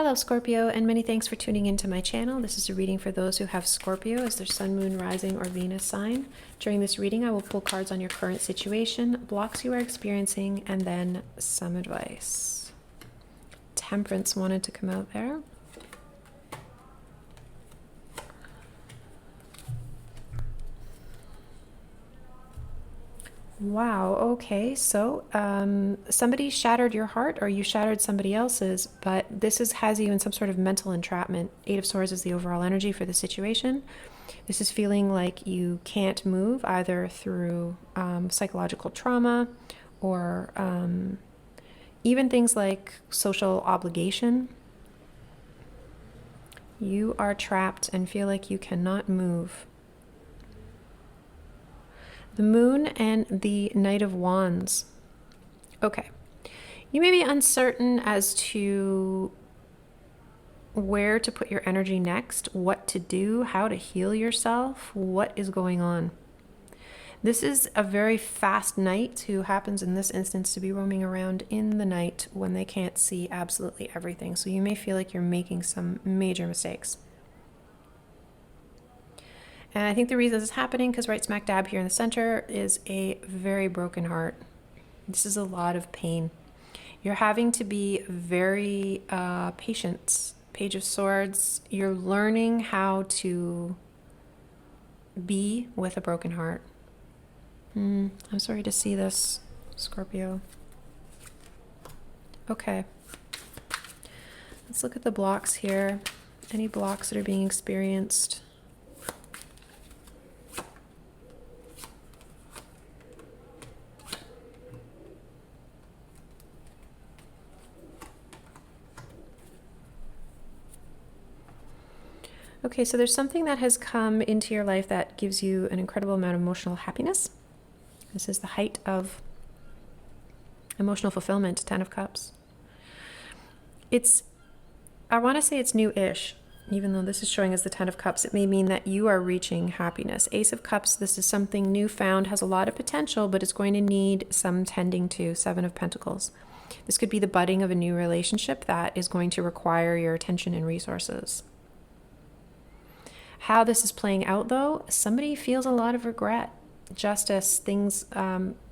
Hello Scorpio, and many thanks for tuning into my channel. This is a reading for those who have Scorpio as their sun, moon, rising, or Venus sign. During this reading, I will pull cards on your current situation, blocks you are experiencing, and then some advice. Temperance wanted to come out there. Wow, okay, so somebody shattered your heart or you shattered somebody else's, but this has you in some sort of mental entrapment. Eight of Swords is the overall energy for the situation. This is feeling like you can't move either through psychological trauma or even things like social obligation. You are trapped and feel like you cannot move. The Moon and the Knight of Wands. Okay. You may be uncertain as to where to put your energy next, what to do, how to heal yourself, what is going on. This is a very fast knight who happens in this instance to be roaming around in the night when they can't see absolutely everything. So you may feel like you're making some major mistakes. And I think the reason this is happening, because right smack dab here in the center is a very broken heart. This is a lot of pain. You're having to be very patient. Page of Swords. You're learning how to be with a broken heart. I'm sorry to see this, Scorpio. Okay. Let's look at the blocks here. Any blocks that are being experienced? Okay, so there's something that has come into your life that gives you an incredible amount of emotional happiness. This is the height of emotional fulfillment, 10 of Cups. I want to say it's new-ish, even though this is showing as the 10 of Cups. It may mean that you are reaching happiness. Ace of Cups, this is something newfound, has a lot of potential, but it's going to need some tending to. 7 of Pentacles. This could be the budding of a new relationship that is going to require your attention and resources. How this is playing out, though, somebody feels a lot of regret, just as things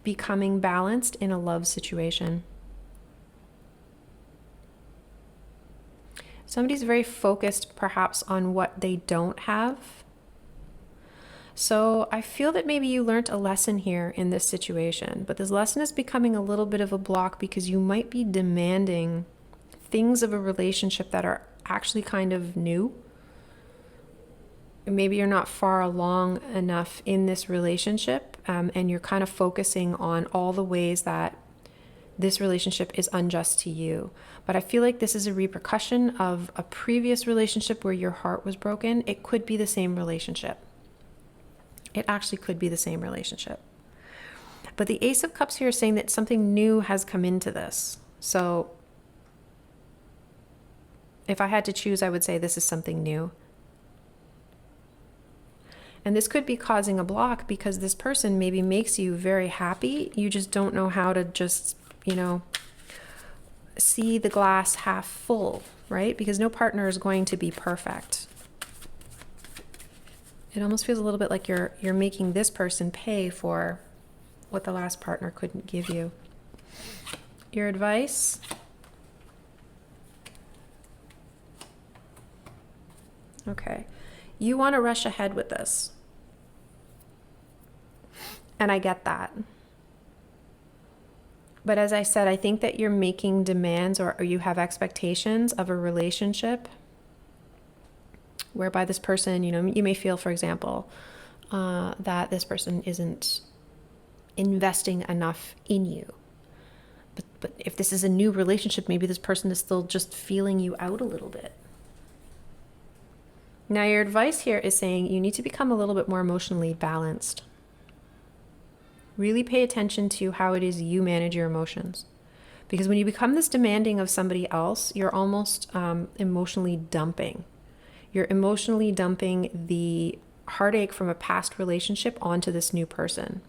becoming balanced in a love situation. Somebody's very focused, perhaps, on what they don't have. So I feel that maybe you learned a lesson here in this situation, but this lesson is becoming a little bit of a block because you might be demanding things of a relationship that are actually kind of new. Maybe you're not far along enough in this relationship, and you're kind of focusing on all the ways that this relationship is unjust to you. But I feel like this is a repercussion of a previous relationship where your heart was broken. It could be the same relationship. It actually could be the same relationship. But the Ace of Cups here is saying that something new has come into this. So if I had to choose, I would say this is something new. And this could be causing a block because this person maybe makes you very happy. You just don't know how to just, see the glass half full, right? Because no partner is going to be perfect. It almost feels a little bit like you're making this person pay for what the last partner couldn't give you. Your advice? Okay. You want to rush ahead with this. And I get that. But as I said, I think that you're making demands or you have expectations of a relationship whereby this person, you may feel, for example, that this person isn't investing enough in you. But if this is a new relationship, maybe this person is still just feeling you out a little bit. Now, your advice here is saying you need to become a little bit more emotionally balanced. Really pay attention to how it is you manage your emotions. Because when you become this demanding of somebody else, you're almost emotionally dumping. You're emotionally dumping the heartache from a past relationship onto this new person.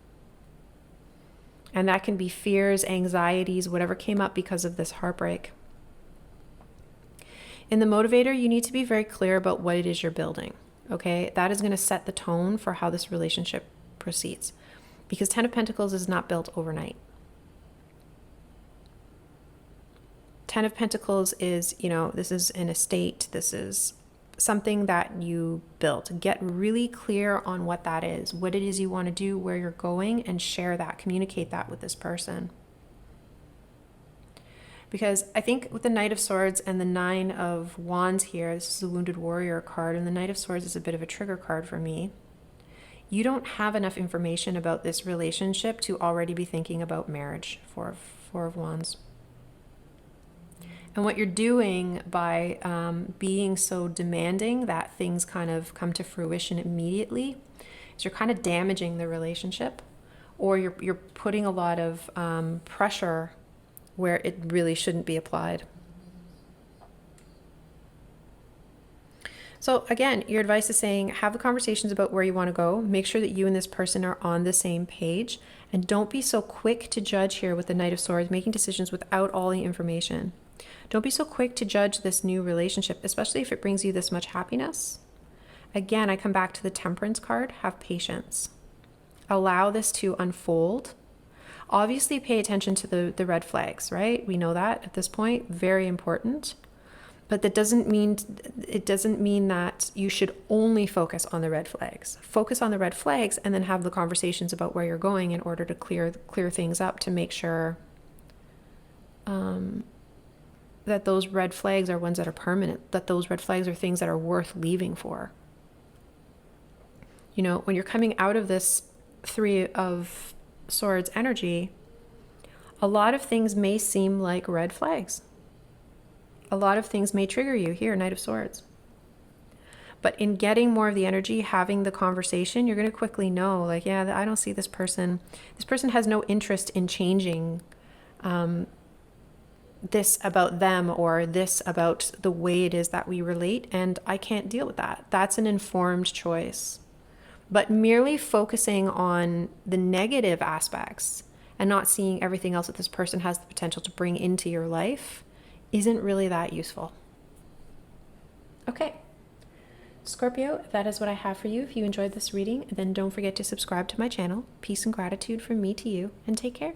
And that can be fears, anxieties, whatever came up because of this heartbreak. In the motivator, you need to be very clear about what it is you're building. Okay, that is going to set the tone for how this relationship proceeds, because Ten of Pentacles is not built overnight. Ten of Pentacles is, this is an estate. This is something that you built. Get really clear on what that is, what it is you want to do, where you're going, and share that, communicate that with this person. Because I think with the Knight of Swords and the Nine of Wands here, this is the Wounded Warrior card, and the Knight of Swords is a bit of a trigger card for me. You don't have enough information about this relationship to already be thinking about marriage, Four of Wands. And what you're doing by being so demanding that things kind of come to fruition immediately is you're kind of damaging the relationship, or you're putting a lot of pressure where it really shouldn't be applied. So again, your advice is saying, have the conversations about where you want to go. Make sure that you and this person are on the same page. And don't be so quick to judge here with the Knight of Swords, making decisions without all the information. Don't be so quick to judge this new relationship, especially if it brings you this much happiness. Again, I come back to the Temperance card. Have patience. Allow this to unfold. Obviously, pay attention to the red flags, right? We know that at this point, very important. But it doesn't mean that you should only focus on the red flags. Focus on the red flags and then have the conversations about where you're going in order to clear things up, to make sure that those red flags are ones that are permanent, that those red flags are things that are worth leaving for. When you're coming out of this Three of Swords energy, a lot of things may seem like red flags. A lot of things may trigger you here, Knight of Swords. But in getting more of the energy, having the conversation, you're going to quickly know, like, yeah, I don't see this person. This person has no interest in changing this about them, or this about the way it is that we relate, and I can't deal with that. That's an informed choice. But merely focusing on the negative aspects and not seeing everything else that this person has the potential to bring into your life isn't really that useful. Okay, Scorpio, that is what I have for you. If you enjoyed this reading, then don't forget to subscribe to my channel. Peace and gratitude from me to you, and take care.